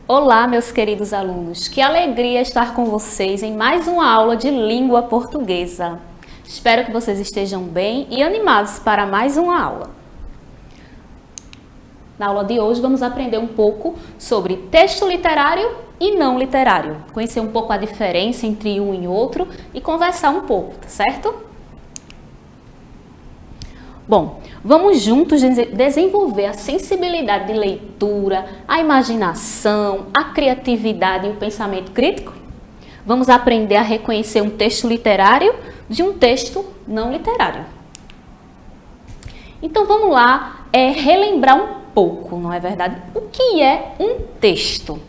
Olá, meus queridos alunos. Que alegria estar com vocês em mais uma aula de língua portuguesa. Espero que vocês estejam bem e animados para mais uma aula. Na aula de hoje vamos aprender um pouco sobre texto literário e não literário. Conhecer um pouco a diferença entre um e outro e conversar um pouco, tá certo? Bom, vamos juntos desenvolver a sensibilidade de leitura, a imaginação, a criatividade e o pensamento crítico? Vamos aprender a reconhecer um texto literário de um texto não literário. Então vamos lá, relembrar um pouco, não é verdade? O que é um texto?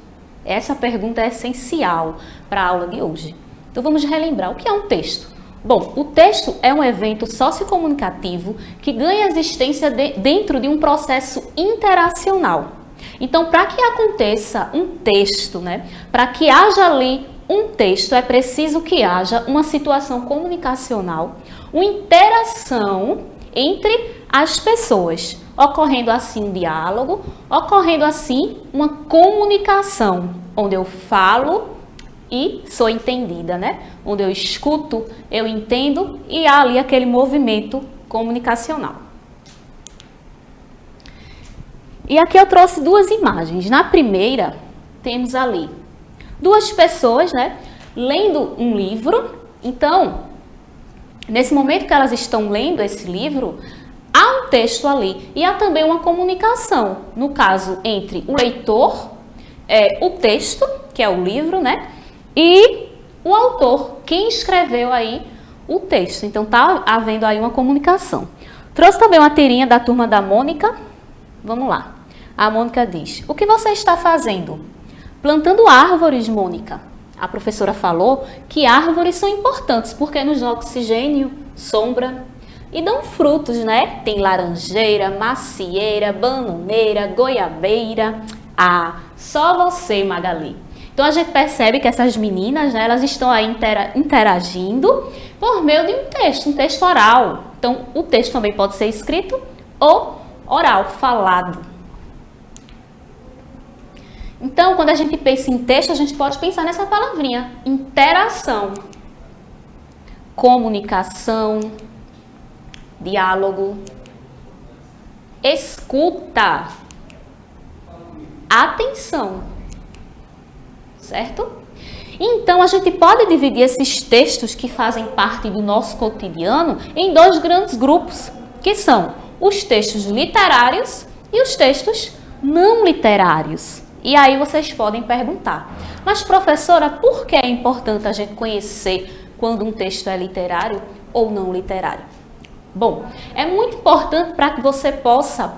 Essa pergunta é essencial para a aula de hoje. Então vamos relembrar o que é um texto. Bom, o texto é um evento sociocomunicativo que ganha existência dentro de um processo interacional. Então, para que aconteça um texto, para que haja ali um texto, é preciso que haja uma situação comunicacional, uma interação entre as pessoas, ocorrendo assim um diálogo, ocorrendo assim uma comunicação, onde eu falo e sou entendida, Onde eu escuto, eu entendo e há ali aquele movimento comunicacional. E aqui eu trouxe duas imagens. Na primeira, temos ali duas pessoas, lendo um livro. Então, nesse momento que elas estão lendo esse livro, há um texto ali e há também uma comunicação, no caso, entre o leitor, o texto, que é o livro, e o autor, quem escreveu aí o texto. Então, tá havendo aí uma comunicação. Trouxe também uma tirinha da turma da Mônica. Vamos lá. A Mônica diz: o que você está fazendo? Plantando árvores, Mônica. A professora falou que árvores são importantes porque nos dão oxigênio, sombra e dão frutos, Tem laranjeira, macieira, bananeira, goiabeira. Ah, só você, Magali. Então, a gente percebe que essas meninas, elas estão aí interagindo por meio de um texto oral. Então, o texto também pode ser escrito ou oral, falado. Então, quando a gente pensa em texto, a gente pode pensar nessa palavrinha: interação, comunicação, diálogo, escuta, atenção. Certo? Então, a gente pode dividir esses textos que fazem parte do nosso cotidiano em dois grandes grupos, que são os textos literários e os textos não literários. E aí vocês podem perguntar: mas professora, por que é importante a gente conhecer quando um texto é literário ou não literário? Bom, é muito importante para que você possa,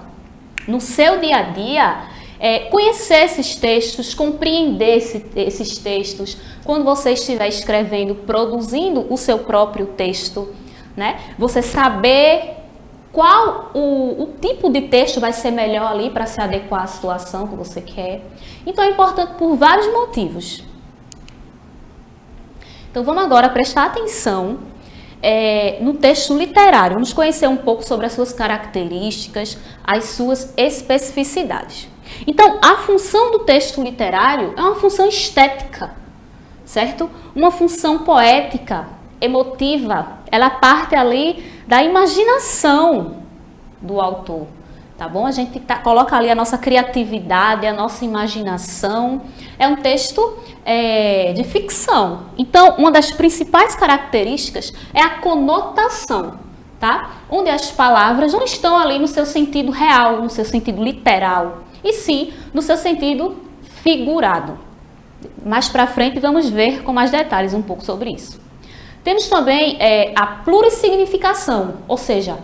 no seu dia a dia, conhecer esses textos, compreender esses textos, quando você estiver escrevendo, produzindo o seu próprio texto, Você saber qual o tipo de texto vai ser melhor ali para se adequar à situação que você quer. Então, é importante por vários motivos. Então, vamos agora prestar atenção no texto literário. Vamos conhecer um pouco sobre as suas características, as suas especificidades. Então, a função do texto literário é uma função estética, certo? Uma função poética, emotiva. Ela parte ali da imaginação do autor, tá bom? A gente coloca ali a nossa criatividade, a nossa imaginação. É um texto de ficção. Então, uma das principais características é a conotação, tá? Onde as palavras não estão ali no seu sentido real, no seu sentido literal, e sim no seu sentido figurado. Mais para frente vamos ver com mais detalhes um pouco sobre isso. Temos também a plurissignificação, ou seja,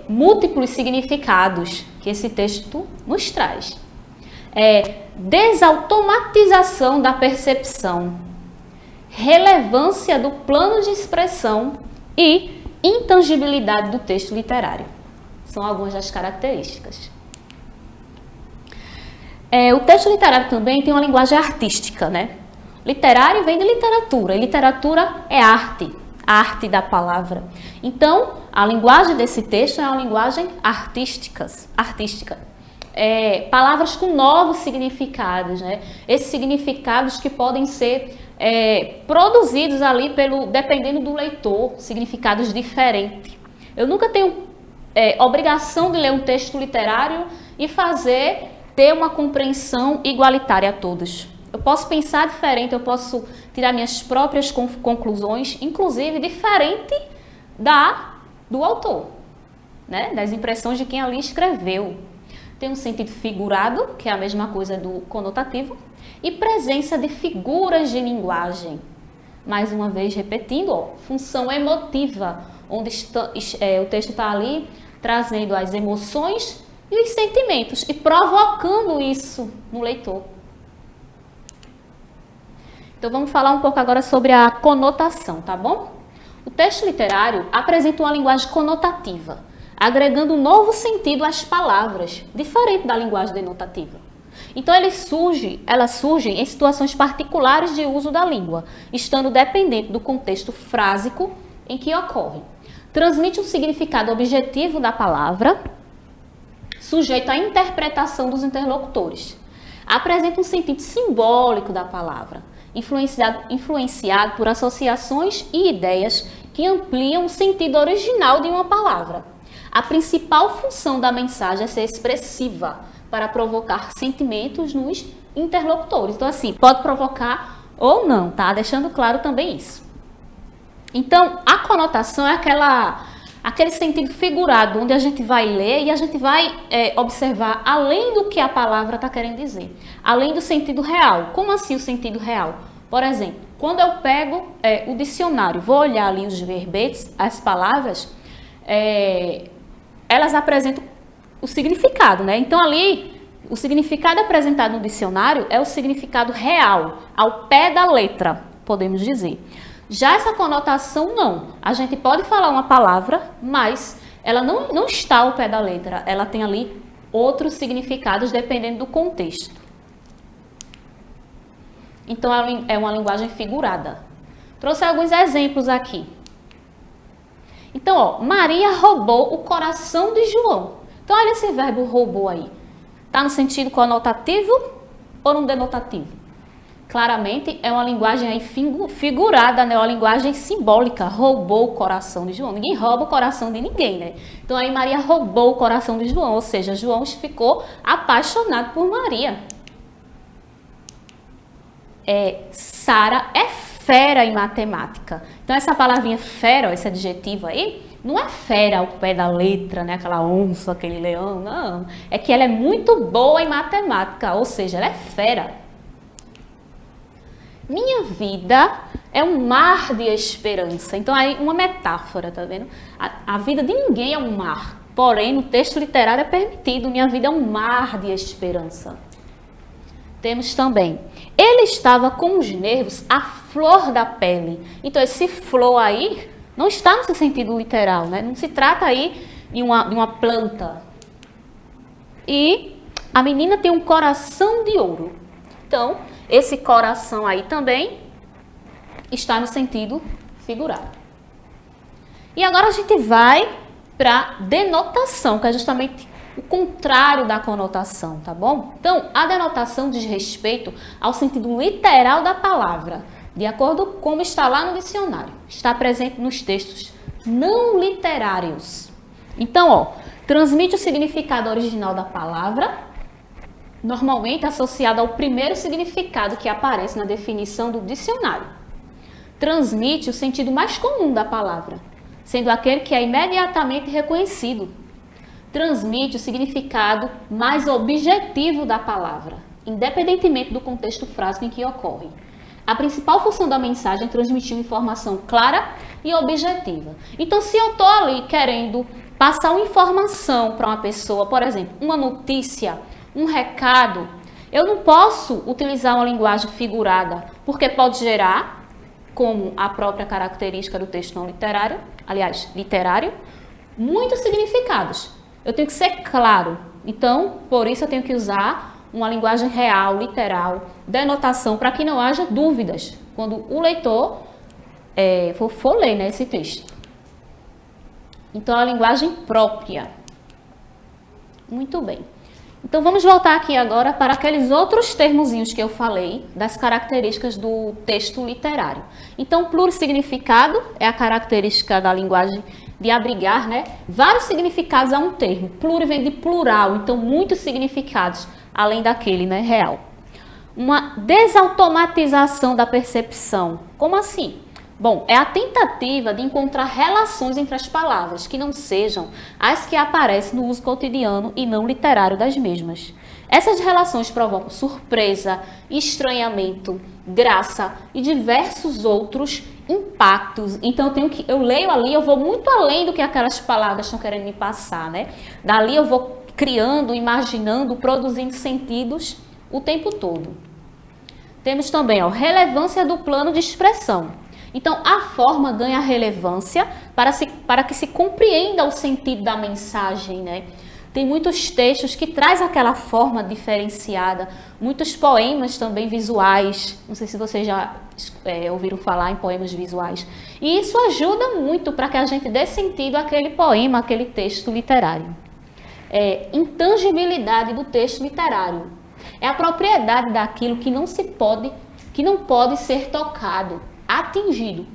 múltiplos significados que esse texto nos traz. Desautomatização da percepção, relevância do plano de expressão e intangibilidade do texto literário. São algumas das características. O texto literário também tem uma linguagem artística, Literário vem de literatura, e literatura é arte, a arte da palavra. Então, a linguagem desse texto é uma linguagem artística. palavras com novos significados, né? Esses significados que podem ser produzidos ali dependendo do leitor, significados diferentes. Eu nunca tenho obrigação de ler um texto literário e ter uma compreensão igualitária a todos. Eu posso pensar diferente, eu posso tirar minhas próprias conclusões, inclusive diferente do autor, né? Das impressões de quem ali escreveu. Tem um sentido figurado, que é a mesma coisa do conotativo, e presença de figuras de linguagem. Mais uma vez repetindo, função emotiva, onde o texto está ali trazendo as emoções e os sentimentos e provocando isso no leitor. Então vamos falar um pouco agora sobre a conotação, tá bom? O texto literário apresenta uma linguagem conotativa, agregando um novo sentido às palavras, diferente da linguagem denotativa. Então elas surgem em situações particulares de uso da língua, estando dependente do contexto frásico em que ocorre. Transmite um significado objetivo da palavra, sujeito à interpretação dos interlocutores. Apresenta um sentido simbólico da palavra, influenciado por associações e ideias que ampliam o sentido original de uma palavra. A principal função da mensagem é ser expressiva, para provocar sentimentos nos interlocutores. Então, assim, pode provocar ou não, tá? Deixando claro também isso. Então, a conotação é aquele sentido figurado, onde a gente vai ler e a gente vai observar além do que a palavra está querendo dizer, além do sentido real. Como assim o sentido real? Por exemplo, quando eu pego o dicionário, vou olhar ali os verbetes, as palavras, elas apresentam o significado, né? Então ali, o significado apresentado no dicionário é o significado real, ao pé da letra, podemos dizer. Já essa conotação não. A gente pode falar uma palavra, mas ela não está ao pé da letra. Ela tem ali outros significados dependendo do contexto. Então é uma linguagem figurada. Trouxe alguns exemplos aqui. Então, ó, Maria roubou o coração de João. Então, olha esse verbo roubou aí. Está no sentido conotativo ou no denotativo? Claramente, é uma linguagem aí figurada, né? Uma linguagem simbólica. Roubou o coração de João. Ninguém rouba o coração de ninguém, né? Então, aí Maria roubou o coração de João. Ou seja, João ficou apaixonado por Maria. Sara é fera em matemática. Então, essa palavrinha fera, esse adjetivo aí, não é fera ao pé da letra, né? Aquela onça, aquele leão, não. É que ela é muito boa em matemática, ou seja, ela é fera. Minha vida é um mar de esperança. Então, aí uma metáfora, tá vendo? A vida de ninguém é um mar. Porém, no texto literário é permitido. Minha vida é um mar de esperança. Temos também, ele estava com os nervos à flor da pele. Então, esse flor aí não está no sentido literal, né? Não se trata aí de uma planta. E a menina tem um coração de ouro. Então, esse coração aí também está no sentido figurado. E agora a gente vai para denotação, que é justamente o contrário da conotação, tá bom? Então, a denotação diz respeito ao sentido literal da palavra, de acordo com como está lá no dicionário. Está presente nos textos não literários. Então, ó, transmite o significado original da palavra, normalmente associado ao primeiro significado que aparece na definição do dicionário. Transmite o sentido mais comum da palavra, sendo aquele que é imediatamente reconhecido. Transmite o significado mais objetivo da palavra, independentemente do contexto frásico em que ocorre. A principal função da mensagem é transmitir uma informação clara e objetiva. Então, se eu estou ali querendo passar uma informação para uma pessoa, por exemplo, uma notícia, um recado, eu não posso utilizar uma linguagem figurada, porque pode gerar, como a própria característica do texto não literário, aliás, literário, muitos significados. Eu tenho que ser claro. Então, por isso eu tenho que usar uma linguagem real, literal, denotação, para que não haja dúvidas quando o leitor for ler, né, esse texto. Então, a linguagem própria. Muito bem. Então vamos voltar aqui agora para aqueles outros termozinhos que eu falei, das características do texto literário. Então, plurissignificado é a característica da linguagem de abrigar, né, vários significados a um termo. Pluri vem de plural, então muitos significados, além daquele, né, real. Uma desautomatização da percepção. Como assim? Bom, é a tentativa de encontrar relações entre as palavras que não sejam as que aparecem no uso cotidiano e não literário das mesmas. Essas relações provocam surpresa, estranhamento, graça e diversos outros impactos. Então eu leio ali, eu vou muito além do que aquelas palavras estão querendo me passar, né? Dali eu vou criando, imaginando, produzindo sentidos o tempo todo. Temos também a relevância do plano de expressão. Então, a forma ganha relevância para que se compreenda o sentido da mensagem, né? Tem muitos textos que traz aquela forma diferenciada, muitos poemas também visuais. Não sei se vocês já ouviram falar em poemas visuais. E isso ajuda muito para que a gente dê sentido àquele poema, àquele texto literário. Intangibilidade do texto literário. É a propriedade daquilo que não pode ser tocado, atingido.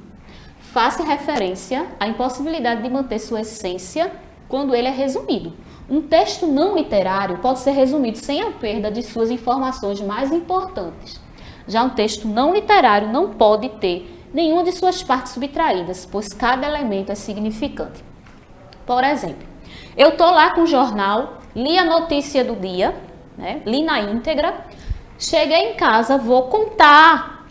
Faça referência à impossibilidade de manter sua essência quando ele é resumido. Um texto não literário pode ser resumido sem a perda de suas informações mais importantes. Já um texto não literário não pode ter nenhuma de suas partes subtraídas, pois cada elemento é significante. Por exemplo, eu estou lá com o jornal, li a notícia do dia, né, li na íntegra, cheguei em casa, vou contar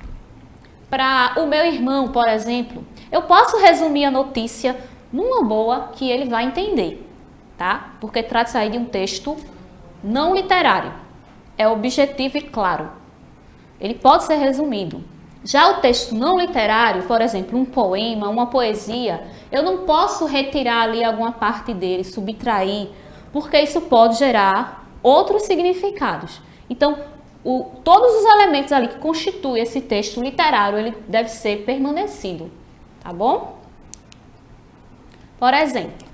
para o meu irmão, por exemplo. Eu posso resumir a notícia numa boa que ele vai entender, tá? Porque trata-se aí de um texto não literário. É objetivo e claro. Ele pode ser resumido. Já o texto não literário, por exemplo, um poema, uma poesia, eu não posso retirar ali alguma parte dele, subtrair, porque isso pode gerar outros significados. Então, todos os elementos ali que constituem esse texto literário, ele deve ser permanecido, tá bom? Por exemplo,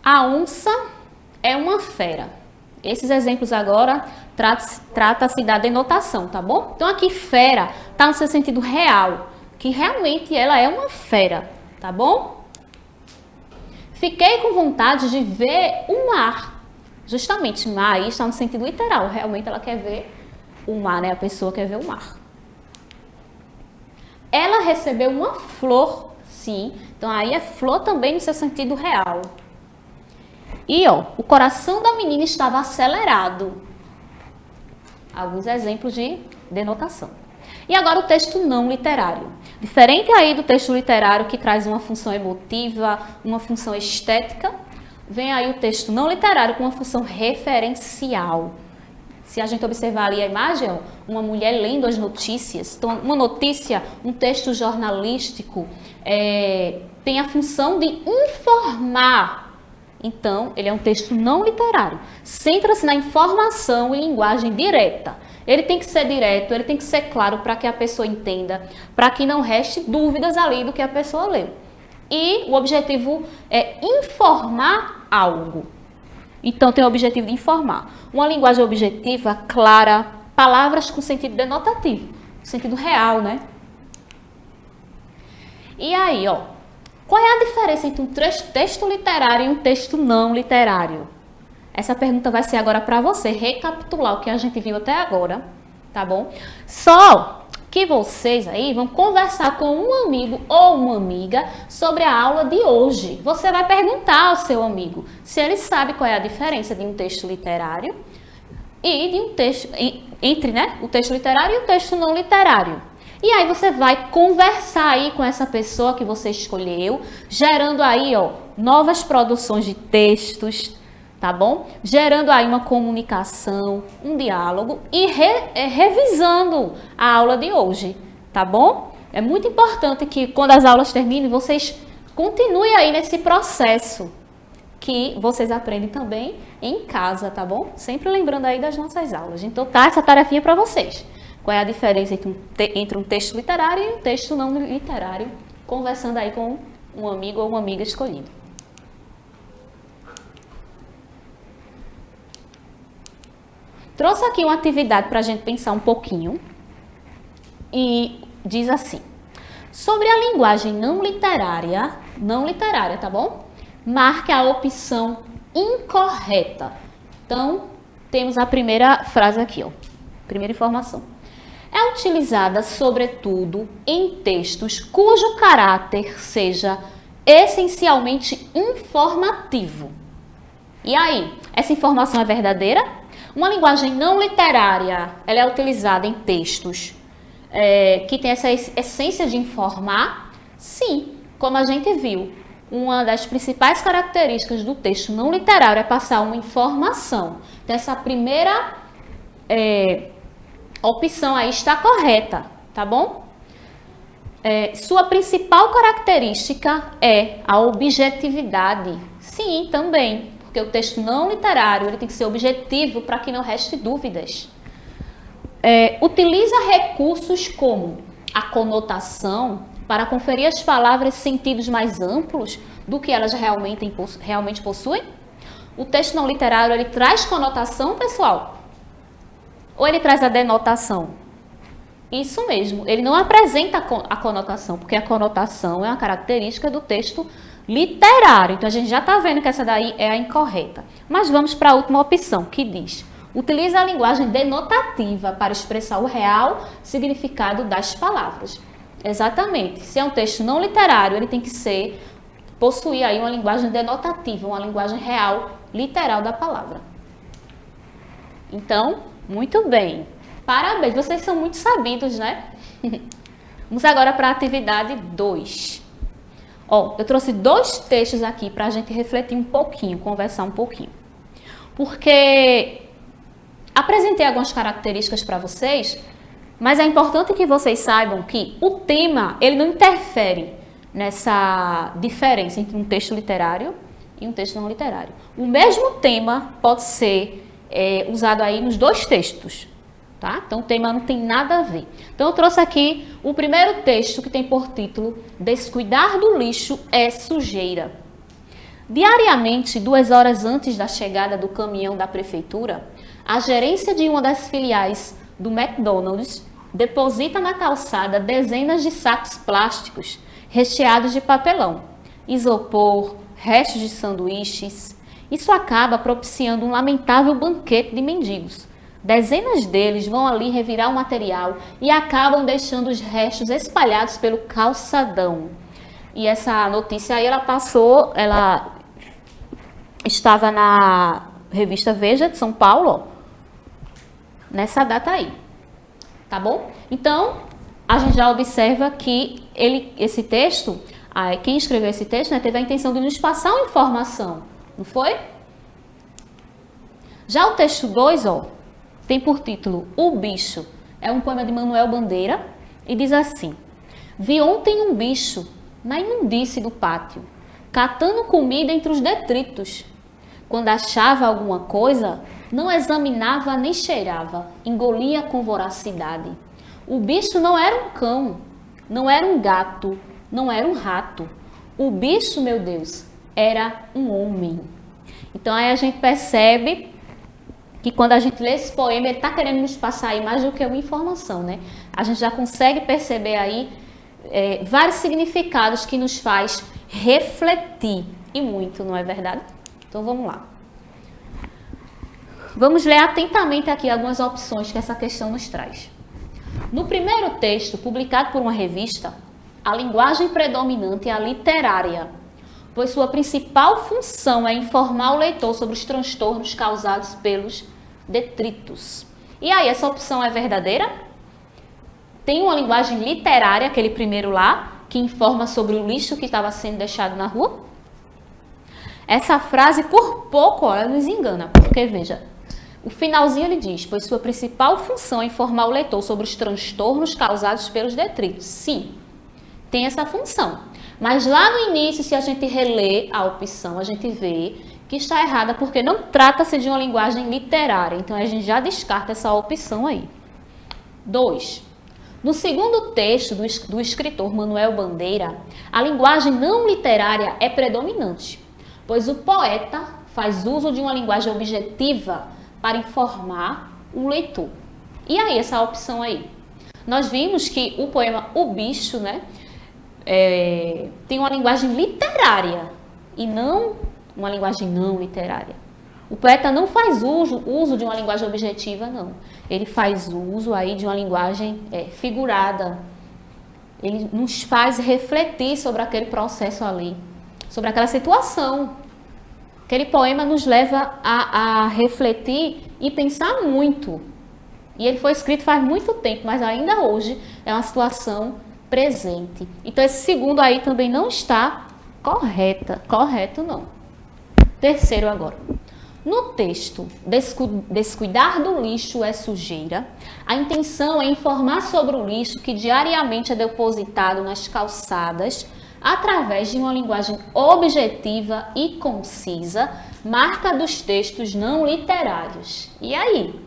a onça é uma fera. Esses exemplos agora trata-se da denotação, tá bom? Então aqui fera está no seu sentido real, que realmente ela é uma fera, tá bom? Fiquei com vontade de ver o mar. Justamente, mar aí está no sentido literal. Realmente ela quer ver o mar, né? A pessoa quer ver o mar. Ela recebeu uma flor, sim. Então aí é flor também no seu sentido real. E ó, o coração da menina estava acelerado. Alguns exemplos de denotação. E agora o texto não literário. Diferente aí do texto literário que traz uma função emotiva, uma função estética, vem aí o texto não literário com uma função referencial. Se a gente observar ali a imagem, ó, uma mulher lendo as notícias. Então, uma notícia, um texto jornalístico, tem a função de informar. Então, ele é um texto não literário. Centra-se na informação e linguagem direta. Ele tem que ser direto, ele tem que ser claro para que a pessoa entenda, para que não reste dúvidas ali do que a pessoa leu. E o objetivo é informar algo. Então, tem o objetivo de informar. Uma linguagem objetiva, clara, palavras com sentido denotativo, sentido real, né? E aí, ó, qual é a diferença entre um texto literário e um texto não literário? Essa pergunta vai ser agora para você recapitular o que a gente viu até agora, tá bom? Só que vocês aí vão conversar com um amigo ou uma amiga sobre a aula de hoje. Você vai perguntar ao seu amigo se ele sabe qual é a diferença de um texto literário e de um texto entre, né, o texto literário e o texto não literário. E aí você vai conversar aí com essa pessoa que você escolheu, gerando aí, ó, novas produções de textos, tá bom? Gerando aí uma comunicação, um diálogo e revisando a aula de hoje, tá bom? É muito importante que quando as aulas terminem, vocês continuem aí nesse processo que vocês aprendem também em casa, tá bom? Sempre lembrando aí das nossas aulas. Então tá essa tarefinha para vocês. Qual é a diferença entre um texto literário e um texto não literário? Conversando aí com um amigo ou uma amiga escolhido. trouxe aqui uma atividade para a gente pensar um pouquinho e diz assim: sobre a linguagem não literária, tá bom? Marque a opção incorreta. Então, temos a primeira frase aqui, ó. Primeira informação. É utilizada, sobretudo, em textos cujo caráter seja essencialmente informativo. E aí, essa informação é verdadeira? Uma linguagem não literária, ela é utilizada em textos que tem essa essência de informar? Sim, como a gente viu, uma das principais características do texto não literário é passar uma informação. Então, essa primeira opção aí está correta, tá bom? Sua principal característica é a objetividade. Sim, também, porque o texto não literário ele tem que ser objetivo para que não reste dúvidas. Utiliza recursos como a conotação para conferir às palavras sentidos mais amplos do que elas realmente possuem? O texto não literário ele traz conotação, pessoal? Ou ele traz a denotação? Isso mesmo, ele não apresenta a conotação, porque a conotação é uma característica do texto literário. Então, a gente já está vendo que essa daí é a incorreta. Mas vamos para a última opção, que diz: utiliza a linguagem denotativa para expressar o real significado das palavras. Exatamente. Se é um texto não literário, ele tem que possuir aí uma linguagem denotativa, uma linguagem real, literal da palavra. Então, muito bem. Parabéns, vocês são muito sabidos, né? Vamos agora para a atividade 2. Eu trouxe 2 textos aqui para a gente refletir um pouquinho, conversar um pouquinho. Porque apresentei algumas características para vocês, mas é importante que vocês saibam que o tema, ele não interfere nessa diferença entre um texto literário e um texto não literário. O mesmo tema pode ser usado aí nos 2 textos, tá? Então, o tema não tem nada a ver. Então, eu trouxe aqui o primeiro texto que tem por título Descuidar do lixo é sujeira. Diariamente, 2 horas antes da chegada do caminhão da prefeitura, a gerência de uma das filiais do McDonald's deposita na calçada dezenas de sacos plásticos recheados de papelão, isopor, restos de sanduíches. Isso acaba propiciando um lamentável banquete de mendigos. Dezenas deles vão ali revirar o material e acabam deixando os restos espalhados pelo calçadão. E essa notícia aí, ela estava na revista Veja de São Paulo, nessa data aí, tá bom? Então, a gente já observa que esse texto, quem escreveu esse texto, né, teve a intenção de nos passar uma informação, não foi? Já o texto 2, tem por título O Bicho. É um poema de Manuel Bandeira e diz assim: vi ontem um bicho na imundície do pátio, catando comida entre os detritos. Quando achava alguma coisa, não examinava nem cheirava, engolia com voracidade. O bicho não era um cão, não era um gato, não era um rato. O bicho, meu Deus, era um homem. Então aí a gente percebe que quando a gente lê esse poema, ele está querendo nos passar aí mais do que uma informação, né? A gente já consegue perceber aí vários significados que nos faz refletir, e muito, não é verdade? Então vamos lá. Vamos ler atentamente aqui algumas opções que essa questão nos traz. No primeiro texto, publicado por uma revista, a linguagem predominante é a literária, pois sua principal função é informar o leitor sobre os transtornos causados pelos detritos. E aí, essa opção é verdadeira? Tem uma linguagem literária, aquele primeiro lá, que informa sobre o lixo que estava sendo deixado na rua? Essa frase, por pouco, ela nos engana, porque, veja, o finalzinho ele diz, pois sua principal função é informar o leitor sobre os transtornos causados pelos detritos. Sim, tem essa função. Mas lá no início, se a gente reler a opção, a gente vê que está errada, porque não trata-se de uma linguagem literária. Então, a gente já descarta essa opção aí. 2. No segundo texto do escritor Manuel Bandeira, a linguagem não literária é predominante, pois o poeta faz uso de uma linguagem objetiva para informar o leitor. E aí, essa opção aí? Nós vimos que o poema O Bicho, né, tem uma linguagem literária e não uma linguagem não literária. O poeta não faz uso de uma linguagem objetiva, não. Ele faz uso aí de uma linguagem figurada. Ele nos faz refletir sobre aquele processo ali, sobre aquela situação. Aquele poema nos leva a refletir e pensar muito. E ele foi escrito faz muito tempo, mas ainda hoje é uma situação presente. Então esse segundo aí também não está correto não. Terceiro agora. No texto, descuidar do lixo é sujeira, a intenção é informar sobre o lixo que diariamente é depositado nas calçadas através de uma linguagem objetiva e concisa, marca dos textos não literários. E aí?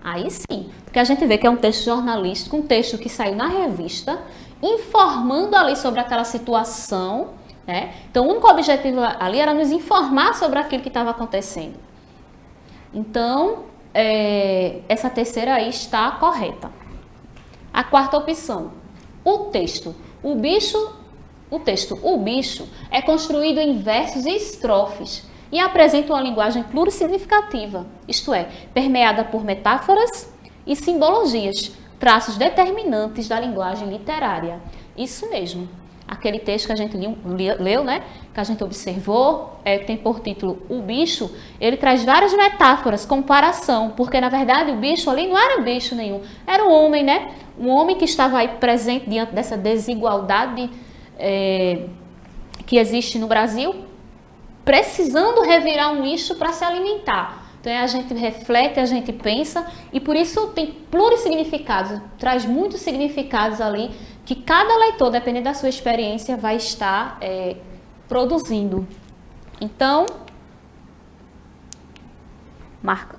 Aí sim, porque a gente vê que é um texto jornalístico, um texto que saiu na revista, informando ali sobre aquela situação, né? Então o único objetivo ali era nos informar sobre aquilo que estava acontecendo. Então, essa terceira aí está correta. A quarta opção, o texto. O bicho é construído em versos e estrofes e apresenta uma linguagem plurissignificativa, isto é, permeada por metáforas e simbologias, traços determinantes da linguagem literária. Isso mesmo. Aquele texto que a gente leu, né? Que a gente observou, que tem por título O Bicho, ele traz várias metáforas, comparação, porque na verdade o bicho ali não era bicho nenhum, era um homem, né? Um homem que estava aí presente diante dessa desigualdade que existe no Brasil, precisando revirar um lixo para se alimentar. Então a gente reflete, a gente pensa, e por isso tem plurissignificados, traz muitos significados ali, que cada leitor, dependendo da sua experiência, vai estar produzindo. Então,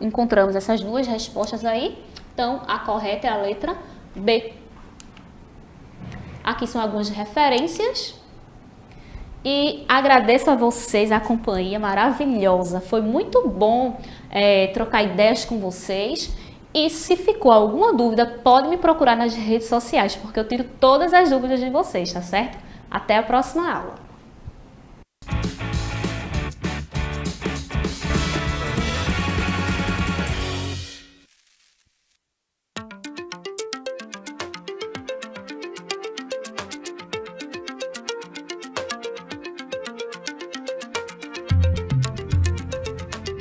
encontramos essas duas respostas aí. Então, a correta é a letra B. Aqui são algumas referências. E agradeço a vocês a companhia maravilhosa. Foi muito bom trocar ideias com vocês. E se ficou alguma dúvida, pode me procurar nas redes sociais, porque eu tiro todas as dúvidas de vocês, tá certo? Até a próxima aula.